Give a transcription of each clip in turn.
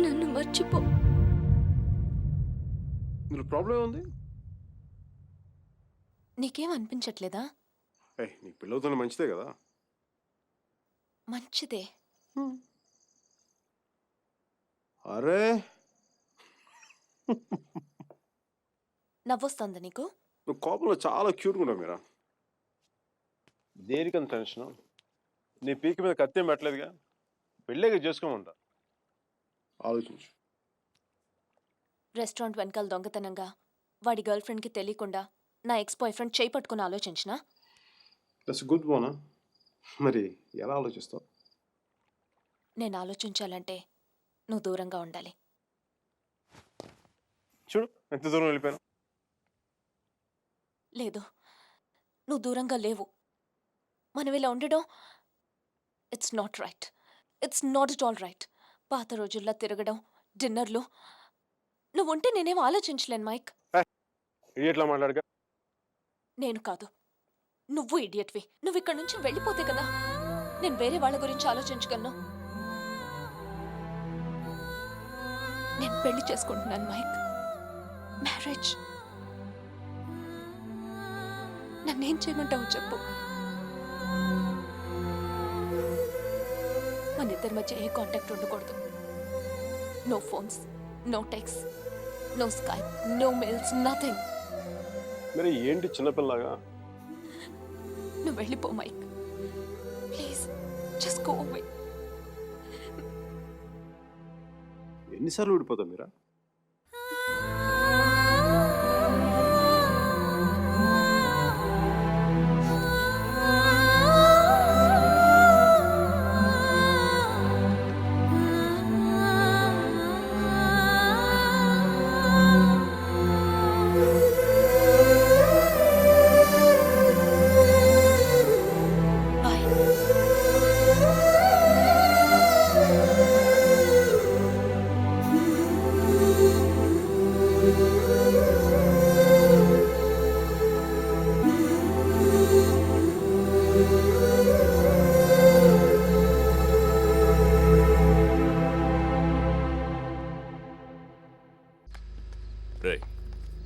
నన్ను మర్చిపో. ఇందులో ప్రాబ్లం ఏముంది? నీకేం అనిపించట్లేదా? నీ పిల్లలతో మంచిదే కదా. మంచిదే. అరే నవ్వొస్తుందా నీకు? నువ్వు కోపంలో చాలా క్యూట్గా ఉన్నావు మీరా. దేనికంత టెన్షన్? నీ పీక మీద కత్తి పెట్టలేదుగా, పెళ్ళేగా చేసుకోమంటా. ఆలోచించు. రెస్టారెంట్ వెనకాల దొంగతనంగా వాడి గర్ల్ ఫ్రెండ్కి తెలియకుండా నా ఎక్స్ బాయ్ ఫ్రెండ్ చేయి పట్టుకుని ఆలోచించినా? దట్స్ గుడ్ బోనా. మరి ఎలా ఆలోచిస్తావు? నేను ఆలోచించాలంటే నువ్వు దూరంగా ఉండాలి. చూడు ఎంత దూరం వెళ్ళిపోయాను. లేదు, నువ్వు దూరంగా లేవు. మనం ఇలా ఉండడం it's not right. It's not it all right. పాత రోజుల్లో తిరగడం, డిన్నర్లు, నువ్వు ఉంటే నేనేం ఆలోచించలేను మైక్. ఇట్లా మాట్లాడగా. నేను కాదు, నువ్వు ఇడియట్వి. నువ్వు ఇక్కడ నుంచి వెళ్ళిపోతే కదా నేను వేరే వాళ్ళ గురించి ఆలోచించగలను. నేను పెళ్లి చేసుకుంటున్నాను మైక్. మ్యారేజ్. నన్నేం చేయమంటావు చెప్పు. మన ఇద్దరి మధ్య ఏ కాంటాక్ట్ ఉండకూడదు. No phones, no text, no Skype, no mails, nothing. మరి ఏంటి చిన్నపిల్లగా? నువ్వు వెళ్ళిపో Mike, please. Just go away. ఎన్నిసార్లు విడిపోతావు మీరా?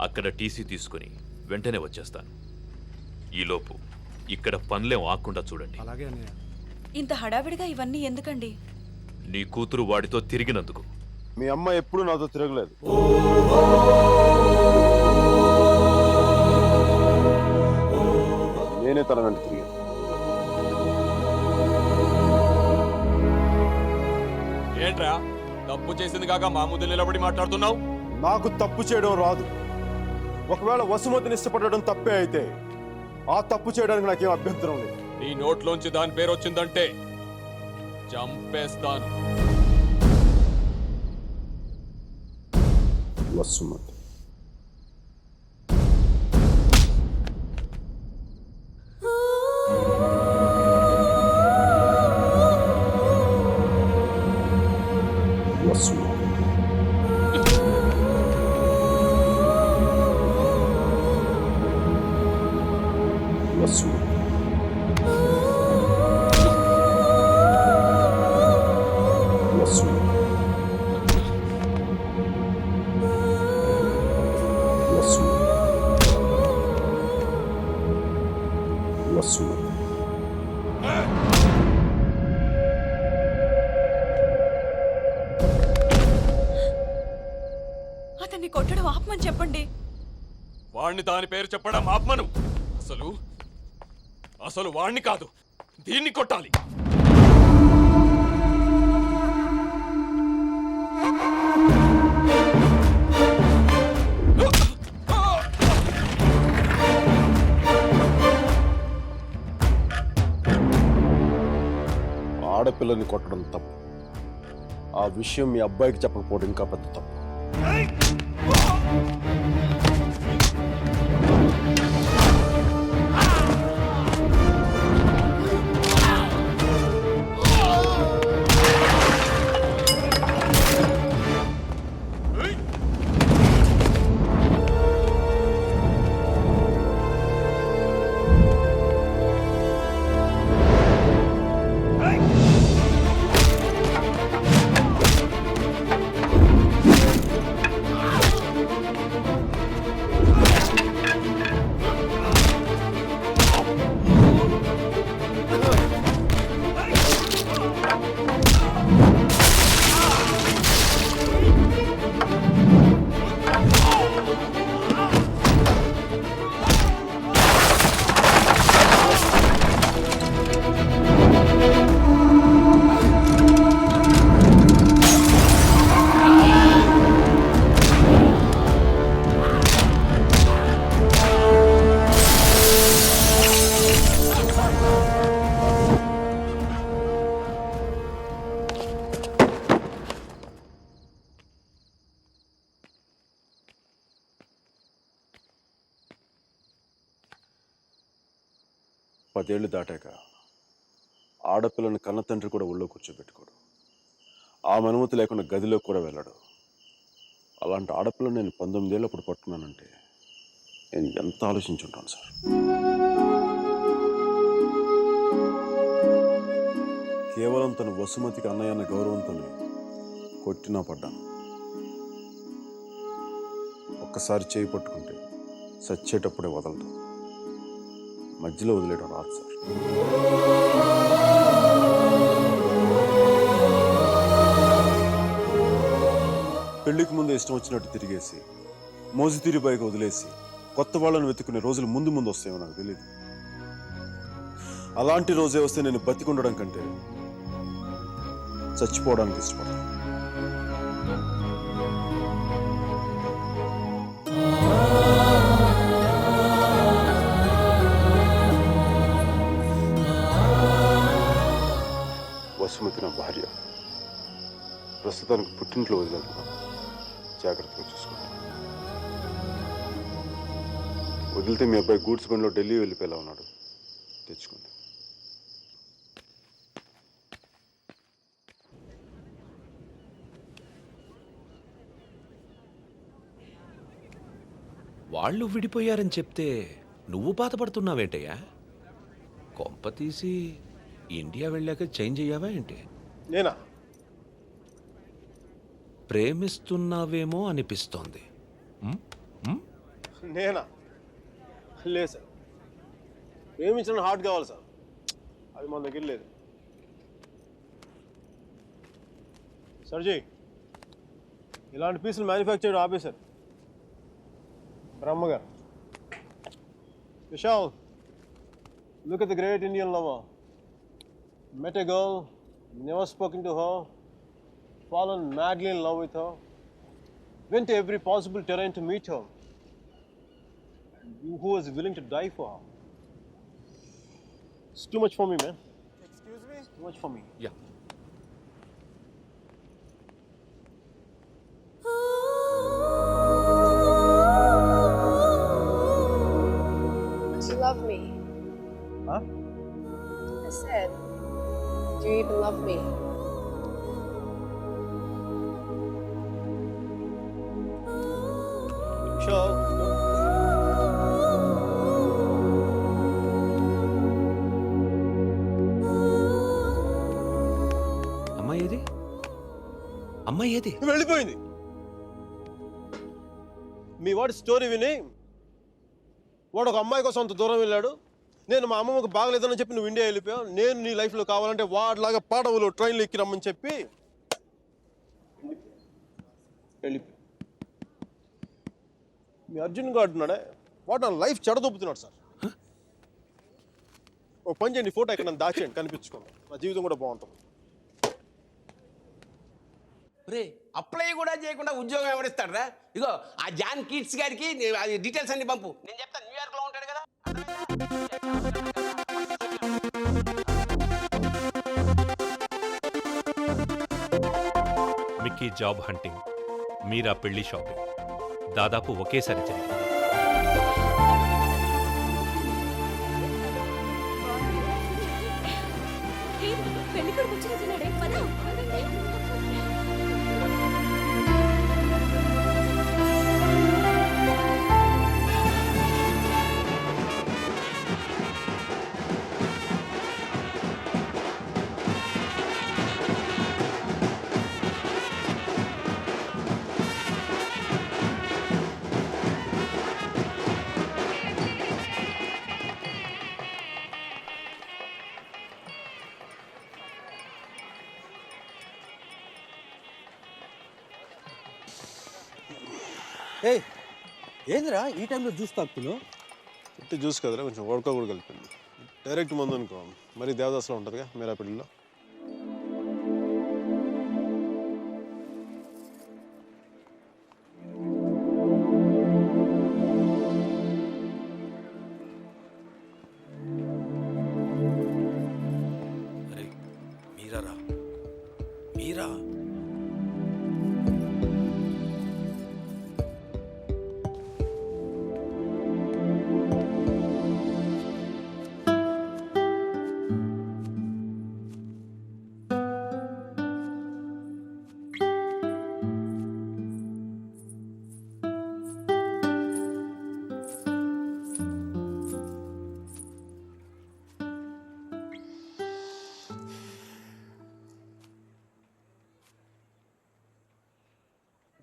అక్కడ టీసీ తీసుకుని వెంటనే వచ్చేస్తాను. ఈలోపు ఇక్కడ పనులేం ఆకుండా చూడండి. ఇంత హడావిడిగా ఇవన్నీ ఎందుకండి? నీ కూతురు వాడితో తిరిగినందుకు. మీ అమ్మ ఎప్పుడు నాతో తిరగలేదు. నేనే తన వెంట తిరిగాను. ఏంట్రా తప్పు చేసింది కాక మా ముందు నిలబడి మాట్లాడుతున్నావు? నాకు తప్పు చేయడం రాదు. ఒకవేళ వసుమతిని ఇష్టపడడం తప్పే అయితే ఆ తప్పు చేయడానికి నాకేం అభ్యంతరం లేదు. నీ నోట్లోంచి దాని పేరు వచ్చిందంటే చంపేస్తాను. వసుమతి వసుమతి అతన్ని కొట్టడం ఆపమని చెప్పండి. వాణ్ణి దాని పేరు చెప్పడం ఆపమను. అసలు వాణ్ణి కాదు, దీన్ని కొట్టాలి. ఆడపిల్లని కొట్టడం తప్పు. ఆ విషయం మీ అబ్బాయికి చెప్పకపోవడం ఇంకా పెద్ద తప్పు. 10 ఏళ్ళు దాటాక ఆడపిల్లని కన్న తండ్రి కూడా ఒళ్ళో కూర్చోబెట్టుకోడు. ఆమె అనుమతి లేకుండా గదిలో కూడా వెళ్ళడు. అలాంటి ఆడపిల్లని నేను 19 ఏళ్ళప్పుడు పట్టుకున్నానంటే నేను ఎంత ఆలోచించుంటాను సార్. కేవలం తన వసుమతికి అన్నయ్య అన్న గౌరవంతోనే కొట్టినా పడ్డాను. ఒక్కసారి చేయి పట్టుకుంటే చచ్చేటప్పుడే వదలదు. మధ్యలో వదిలేయడం రాదు సార్. పెళ్లికి ముందు ఇష్టం వచ్చినట్టు తిరిగేసి మోజుతీరి బైక్ వదిలేసి కొత్త వాళ్ళని వెతుకునే రోజులు ముందు ముందు వస్తాయో నాకు తెలియదు. అలాంటి రోజే వస్తే నేను బతికుండడం కంటే చచ్చిపోవడానికి ఇష్టపడతాను. వసుమతి నా భార్య. ప్రస్తుతానికి పుట్టింట్లో వదిలేస్తున్నాను. జాగ్రత్తగా చూసుకుంటాను. వదిలితే మీ అబ్బాయి గూడ్స్ బండిలో ఢిల్లీ వెళ్ళిపోయేలా ఉన్నాడు. తెచ్చుకోండి. వాళ్ళు విడిపోయారని చెప్తే నువ్వు బాధపడుతున్నావేంటయ్యా? కొంప తీసి ఇండియా వెళ్ళాక చేంజ్ అయ్యావా ఏంటి? నేనా? ప్రేమిస్తున్నావేమో అనిపిస్తోంది. ఉమ్? ఉమ్? నేనా? లేదు సార్. ప్రేమించిన హార్ట్ కావాలి సార్. అది మన దగ్గర లేదు. సర్జీ, ఇలాంటి పీసులు మ్యానుఫ్యాక్చర్ చేయడం ఆపేశారు. బ్రహ్మగారు. Vishal, look at the great Indian lover. Met a girl, never spoken to her, fallen madly in love with her, went to every possible terrain to meet her, and you who was willing to die for her. It's too much for me, man. Excuse me? It's too much for me. Yeah. Do you love me? Huh? I said, do you even love me? Vishal. అమ్మాయి ఏది? అమ్మాయి ఏది? వెళ్ళిపోయింది. మీ వాడి story విని వాడు ఒక అమ్మాయి కోసం అంత దూరం వెళ్ళాడు. నేను మా అమ్మమ్మకు బాగలేదని చెప్పి నువ్వు ఇండియా వెళ్ళిపోయావు. నేను నీ లైఫ్లో కావాలంటే వాడిలాగా పాడవులు ట్రైన్లో ఎక్కి రమ్మని చెప్పి వెళ్ళిపోయి మీ అర్జున్ గారు ఉన్నాడే, వాడు నా లైఫ్ చెడదొబ్బుతున్నాడు సార్. ఓ పని చేయండి, ఫోటో ఎక్కడ దాచేయండి, కనిపించుకోండి. నా జీవితం కూడా బాగుంటుంది. రే అప్లై కూడా చేయకుండా ఉద్యోగం ఎవరిస్తాడరా? ఇగో ఆ జాన్ కిడ్స్ గారికి అది డీటెయిల్స్ అన్ని పంపు. నేను చెప్తాను, న్యూయార్క్ లో ఉంటాడు కదా. మిక్కీ జాబ్ హంటింగ్, మీరా పెళ్లి షాపింగ్ దాదాపు ఒకేసారి జరిగింది. పెళ్లికొడుకు వచ్చినట్టున్నాడే. పద, పదండి. ఏయ్ ఏందిరా ఈ టైంలో జ్యూస్ తాగుతున్నావు? ఇట్టు జ్యూస్ కదరా, కొంచెం వడక కూడా కలిపింది. డైరెక్ట్ మందు అనుకో మరి దేవదాస్లో ఉంటుందిగా మీరా పెళ్ళిలో. అరే మీరా మీరా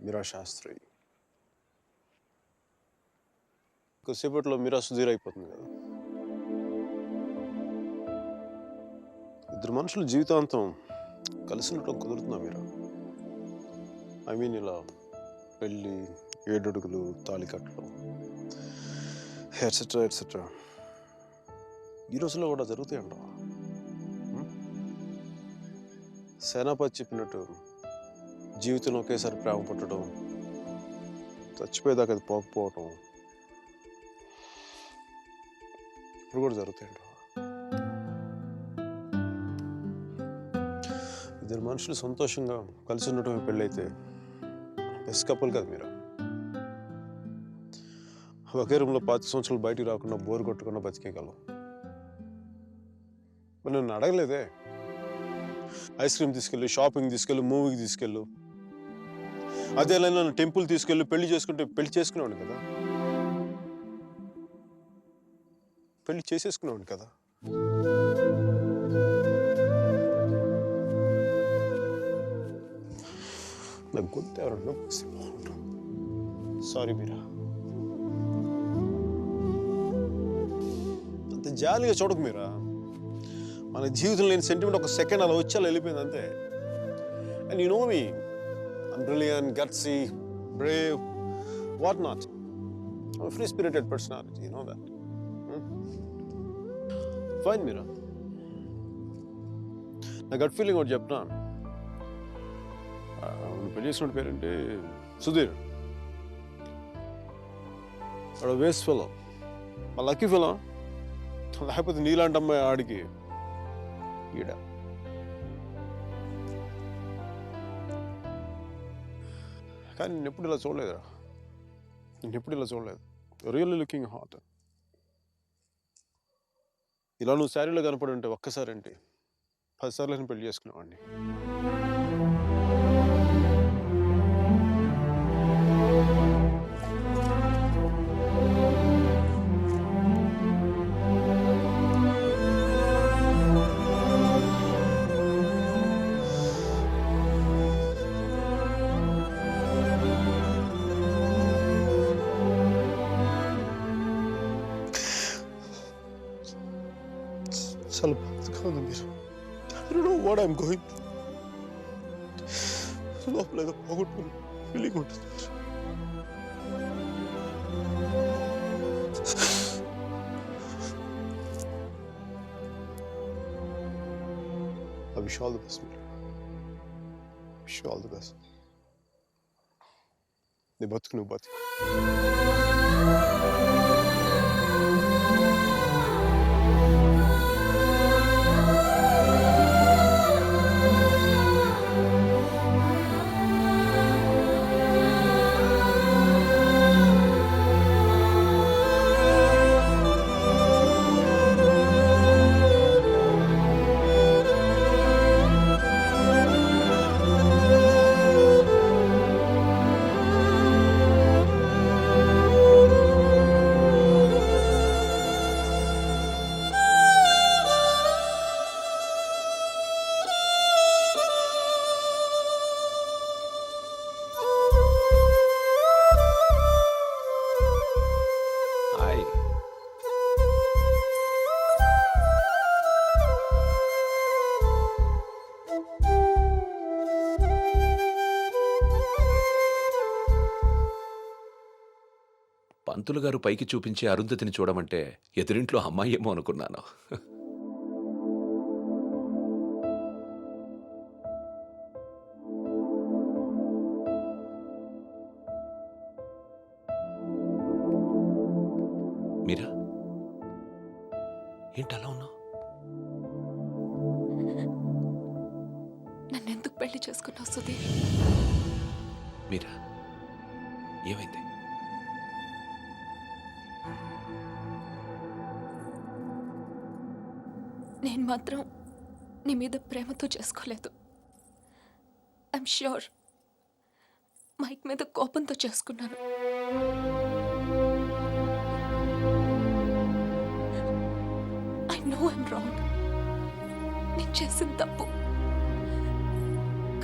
మీరా శాస్త్రి. కొద్దిసేపట్లో మీరా సుధీర్ అయిపోతుంది కదా. ఇద్దరు మనుషులు జీవితాంతం కలిసి ఉండటం కుదురుతుందా మీరా? ఐ మీన్ ఇలా పెళ్ళి, 7 అడుగులు, తాళికట్లు, ఎట్సెట్రా ఎట్సెట్రా ఈ రోజుల్లో కూడా జరుగుతాయంటావా? సేనాపతి చెప్పినట్టు జీవితంలో ఒకేసారి ప్రేమ పుట్టడం, చచ్చిపోయేదాకా అది పోకపోవటం ఇప్పుడు కూడా జరుగుతాయంటావా? ఇద్దరు మనుషులు సంతోషంగా కలిసి ఉండటం పెళ్ళైతే బెస్ట్ కపుల్ కదా మీరు. ఒకే రూమ్లో 5 సంవత్సరాలు బయటికి రాకుండా బోర్ కొట్టకుండా బతికేయగలం. మరి నన్ను అడగలేదే, ఐస్ క్రీమ్ తీసుకెళ్ళు, షాపింగ్ తీసుకెళ్ళు, మూవీకి తీసుకెళ్ళు. అదే నన్ను టెంపుల్ తీసుకెళ్ళు, పెళ్లి చేసుకునేవాడిని కదా. పెళ్లి చేసేసుకునేవాడిని కదా. నాకు గొంతు ఎవరన్నా సారీ మీరా. అంత జాలిగా చూడకు మీరా. మన జీవితంలో లేని సెంటిమెంట్ ఒక సెకండ్ అలా వచ్చి అలా వెళ్ళిపోయింది అంతే. And you know me, I'm brilliant, gutsy, brave, what not. I'm free spirited personality, you know that. Fine Meera. నా గట్ ఫీలింగ్ ఒకటి చెప్తున్నా. పెళ్లి చేసుకున్న పేరేంటి? సుధీర్. వాడు వేస్ట్ ఫెలో, మా లక్కీ ఫెలో. లేకపోతే నీలాంటి అమ్మాయి ఆడికి ఈడ. కానీ నేను ఎప్పుడు ఇలా చూడలేదురా. నేను ఎప్పుడు ఇలా చూడలేదు. Really looking hot. ఇలా నువ్వు శారీలో కనపడి ఉంటే ఒక్కసారి ఏంటి 10 సార్లు నేను పెళ్లి చేసుకునేవాడిని. చాలా బాధగా ఉంది మీరు. I don't know what I'm going through. లోపల ఏదో పోగొట్టుకుని ఫీలింగ్ ఉంటుంది. I wish you all the best, man. Wish you all the best. నీ బతుకు నువ్వు బతుకు. హాయ్. పంతులు గారు పైకి చూపించి అరుంధతిని చూడమంటే ఎదురింట్లో అమ్మాయి ఏమో అనుకున్నాను. మీరా, ఏంటి అలా ఉన్నావు? నన్నెందుకు పెళ్లి చేసుకున్నావు సుధీర్? మీరా, ఏమైంది? నేను మాత్రం నీ మీద ప్రేమతో చేసుకోలేదు. ఐఎమ్ ష్యూర్ మైక్ మీద కోపంతో చేసుకున్నాను. I know I'm wrong. నేను చేసిన తప్పు,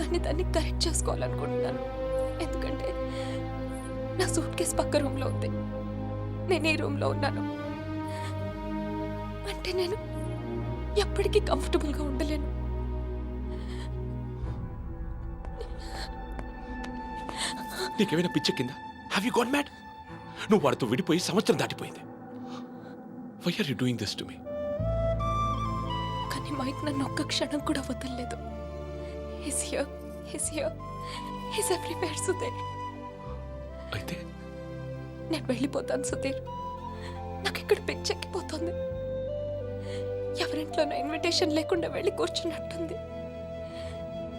కానీ దాన్ని కరెక్ట్ చేసుకోవాలనుకుంటున్నాను. ఎందుకంటే నా సూట్ కేస్ పక్క రూమ్లో ఉంది, నేను ఈ రూమ్లో ఉన్నాను. అంటే నేను ఎప్పటికీ కంఫర్టబుల్గా ఉండలేను. నీకేమైనా పిచ్చెక్కిందా? Have you got mad? నువ్వు వాడితో విడిపోయి సంవత్సరం దాటిపోయింది. Why are you doing this to me? కానీ మైక్ నన్ను ఒక్క క్షణం కూడా వదలలేదు. He's here, he's everywhere, Sudheer. అయితే నేను వెళ్ళిపోతాను సుధీర్. నాకు ఇక్కడ పిచ్చెక్కిపోతుంది. ఎవరింట్లోనో ఇన్విటేషన్ లేకుండా వెళ్ళి కూర్చున్నట్టుంది.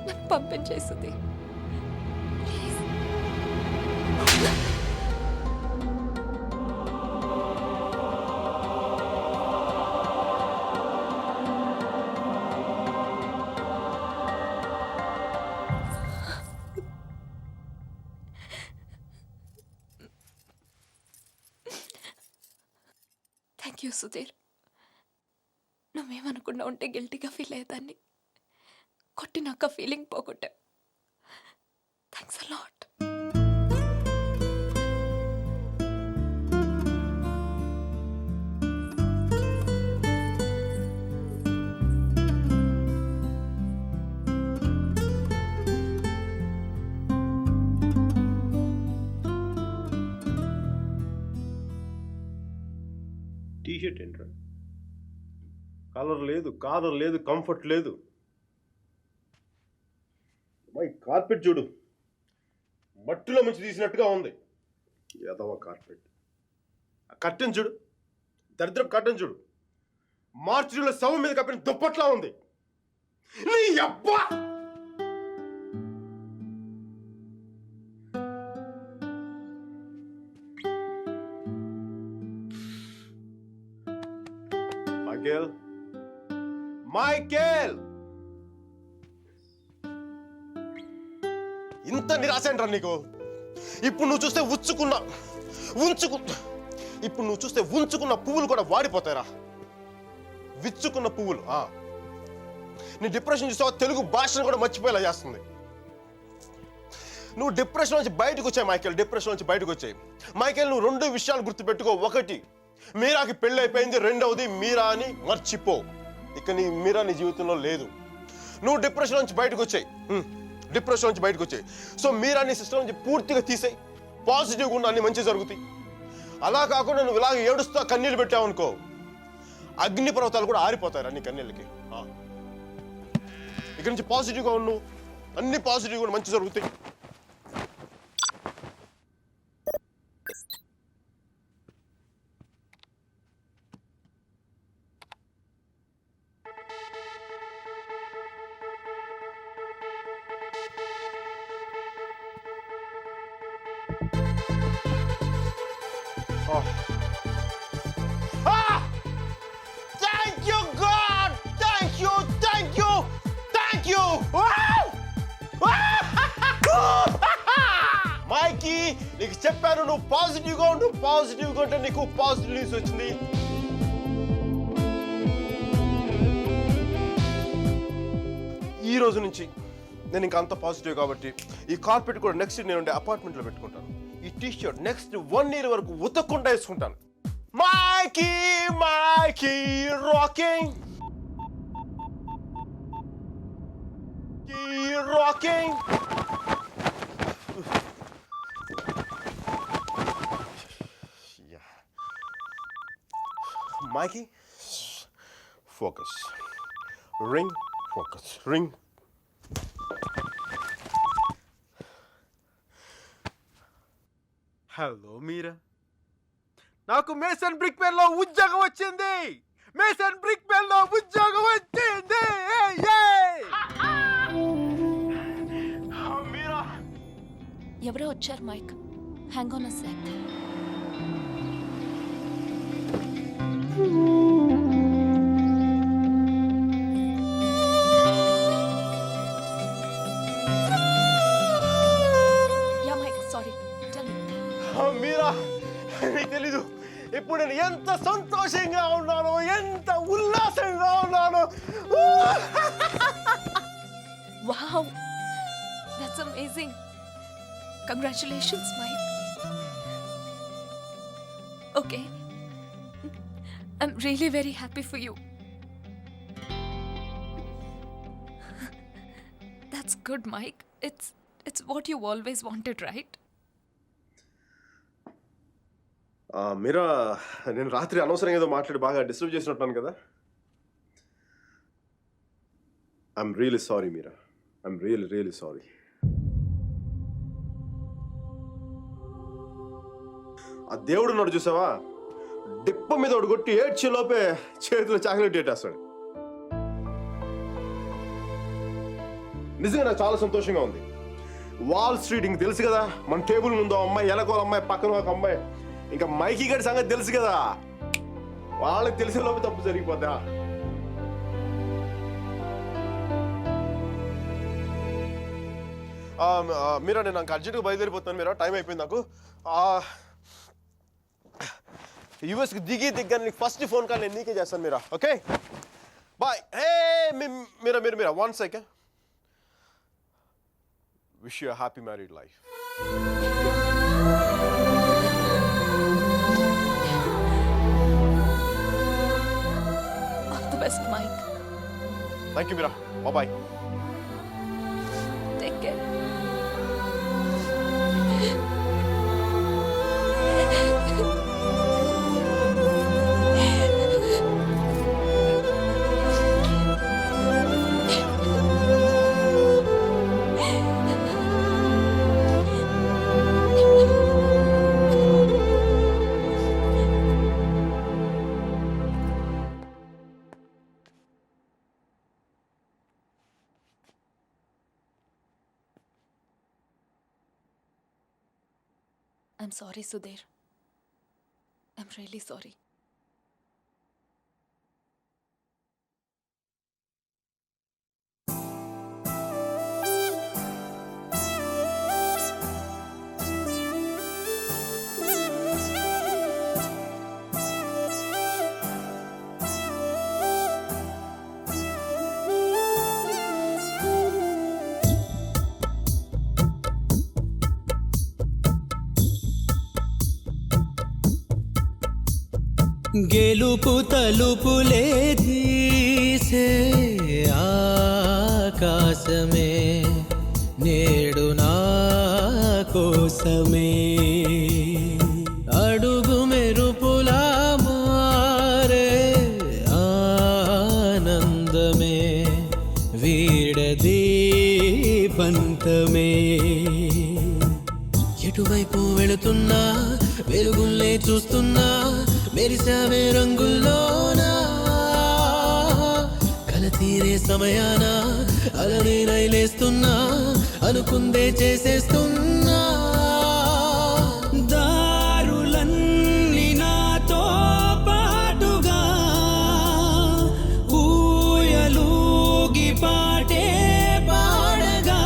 నన్ను పంపించేయి Sudhir. Please. Thank you Sudhir. నువ్వేమనుకుండా ఉంటే గిల్టీగా ఫీల్ అయ్యేదాన్ని. కొట్టినాక ఫీలింగ్ పోగొట్టా. Thanks a lot. టీషర్ట్ ఏంట్రా? కలర్ లేదు, కాలర్ లేదు, కంఫర్ట్ లేదు. మై కార్పెట్ చూడు, మట్టిలో మంచి తీసినట్టుగా ఉంది. ఏదవ కార్పెట్. ఆ కట్టెన్ చూడు, దరిద్రం కట్టెన్ చూడు, మార్చిలో శవం మీద కప్పిన దుప్పట్లా ఉంది. నీ అబ్బా! మైకేల్, ఇంత నిరాశ ఏంట్రా నీకు? ఇప్పుడు నువ్వు చూస్తే ఉంచుకున్న పువ్వులు కూడా వాడిపోతాయిరా. విచ్చుకున్న పువ్వులు. నీ డిప్రెషన్ చూస్తావా? తెలుగు భాషను కూడా మర్చిపోయేలా చేస్తుంది. నువ్వు డిప్రెషన్ నుంచి బయటకు వచ్చాయి మైకేల్. డిప్రెషన్ నుంచి బయటకు వచ్చాయి మైకేల్. నువ్వు 2 విషయాలు గుర్తుపెట్టుకో. 1, మీరాకి పెళ్ళి అయిపోయింది. 2వది, మీరా అని మర్చిపో. ఇక మీరా నీ జీవితంలో లేదు. నువ్వు డిప్రెషన్ నుంచి బయటకు వచ్చాయి. సో మీరా నీ సిస్టమ్ నుంచి పూర్తిగా తీసేయి. పాజిటివ్గా ఉన్న అన్ని మంచి జరుగుతాయి. అలా కాకుండా నువ్వు ఇలాగ ఏడుస్తా కన్నీళ్ళు పెట్టావనుకో, అగ్ని పర్వతాలు కూడా ఆరిపోతాయి నీ కన్నీళ్ళకి. ఇక్కడి నుంచి పాజిటివ్గా ఉన్నావు, అన్ని పాజిటివ్గా కూడా మంచి జరుగుతాయి. Thank you, God! Thank you! మైకీ, నీకు చెప్పాను నువ్వు పాజిటివ్గా ఉంటే నీకు పాజిటివ్ న్యూస్ వచ్చింది. ఈ రోజు నుంచి నేను ఇంకా అంత పాజిటివ్ కాబట్టి ఈ కార్పెట్ కూడా నెక్స్ట్ నేను ఉండే అపార్ట్మెంట్లో పెట్టుకుంటాను. ఈ టీ షర్ట్ నెక్స్ట్ 1 year వరకు ఉతక్కుండా వేసుకుంటాను. Mikey rocking. Mikey, focus. Ring, focus. Ring. Hello Meera, నాకు మేసన్ బ్రిక్ పెన్ లో ఉద్యోగం వచ్చింది. మీరా, ఎవరో వచ్చారు Mike. Hang on a sec. Meera, నీకు తెలీదు ఇప్పుడు నేను ఎంత సంతోషంగా ఉన్నానో, ఎంత ఉల్లాసంగా ఉన్నానో. Wow, that's amazing. Congratulations Mike. Okay, I'm really very happy for you. That's good Mike. It's what you always wanted, right? Meera, నేను రాత్రి అనవసరంగా ఏదో మాట్లాడి బాగా డిస్టర్బ్ చేసినట్టున్నాను కదా. I'm really sorry Meera, I'm really sorry. ఆ దేవుడు ఉన్నాడు చూసావా, డిప్ప మీద ఒకటి కొట్టి ఏడ్చే లోపే చేతిలో చాక్లెట్ ఏటేస్తాడు. నిజంగా నాకు చాలా సంతోషంగా ఉంది. వాల్ స్ట్రీట్ ఇంక తెలుసు కదా, మన టేబుల్ ముందు అమ్మాయి, ఎలకోల అమ్మాయి, పక్కన ఒక అమ్మాయి, ఇంకా మైకీ గడి సంగతి తెలుసు కదా, వాళ్ళకి తెలిసే లోపే తప్పు జరిగిపోద్దా. మీరా, నేను నాకు అర్జెంట్గా బయలుదేరిపోతున్నాను. మీరా, టైం అయిపోయింది నాకు. యూఎస్కి దిగ్గా నీకు ఫస్ట్ ఫోన్ కాల్ నేను నీకే చేస్తాను Meera. Okay, bye. Hey Meera, 1 second. Wish you happy married life. All the best Mike. Thank you Meera, bye. Take care. I'm sorry, Sudhir. I'm really sorry. గెలుపు తలుపులే తీసే ఆకాశమే నేడు నా కోసమే, అడుగు మెరుపులా మారే ఆనందమే వీడది పంతమే. ఎటువైపు వెళుతున్నా వెలుగుల్లే చూస్తున్నా, మెరిసావే రంగుల్లోనా, కల తీరే సమయాన అలనే నైలేస్తున్నా, అనుకుందే చేసేస్తున్నా. దారులన్నీ నాతో పాటుగా ఊయలూగి పాటే పాడగా,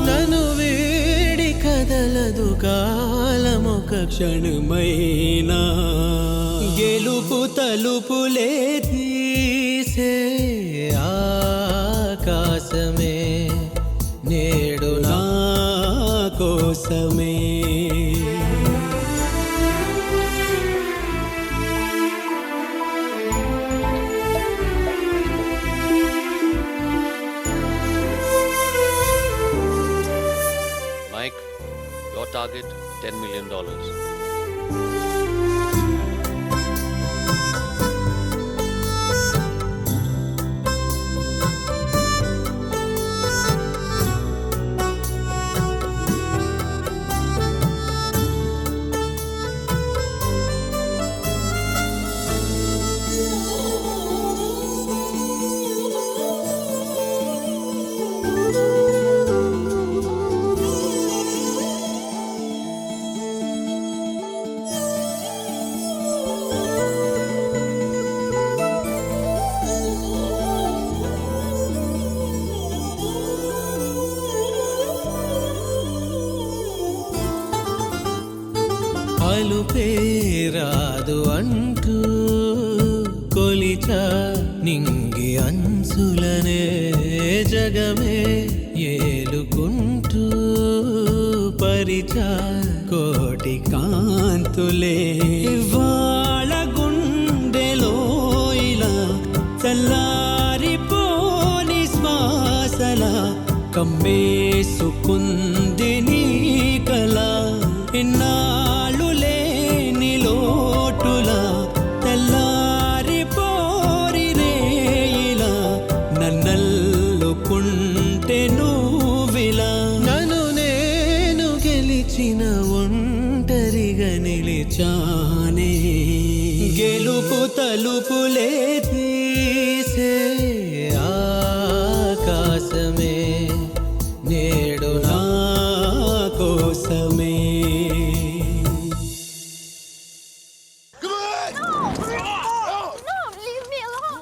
నన్ను వీడి కదలదు కాలమొక క్షణమైనా. గెలుపు తలుపులే తీసే ఆకాశమే నేడు నా కోసమే. Mike, your target $10 million. పేరాదు అంటూ కొలిచ నింగి అంచులనే జగమే ఏలుకుంటూ మరిచా కోటి కాంతులే వాళ్ళ గుండెలో ఇలా చల్లారిపోని శ్వాసల కమ్మేసుకుంది నీ కల ఇన్నాళ్ళు లేని లోటులా తెల్లారిపోరి రేయిలా నన్నల్లుకుంటే నువ్విలా నన్ను నేను గెలిచిన ఒంటరిగా నిలిచానే గెలుపు తలుపులే తీసే ఆకాశమే నేడు నా కోసమే No, leave me alone.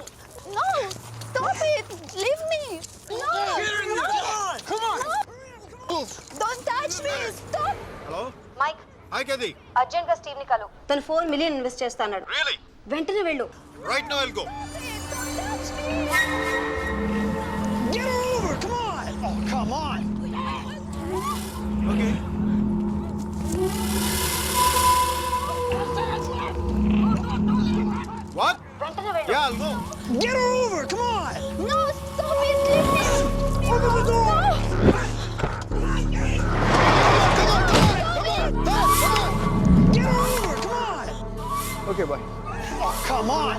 No, stop it. Leave me. No. Come on. Don't touch me. Stop. Hello Mike hi కేది అర్జెంట్ గా స్టీవ్ ని కలు. తను 4 మిలియన్ ఇన్వెస్ట్ చేస్తాడు. రియల్లీ వెంటనే వెళ్ళు. Right now I'll go Don't touch me. Get over! Come on! Oh, come on! Okay what వెంటనే వెళ్ళు. Yeah I'll go Get her over! Come on! No, stop it. Leave me. Open the door! Get her over! Come on! Okay bye Oh, come on!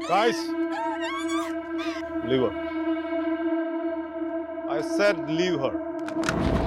Guys, leave her. I said leave her.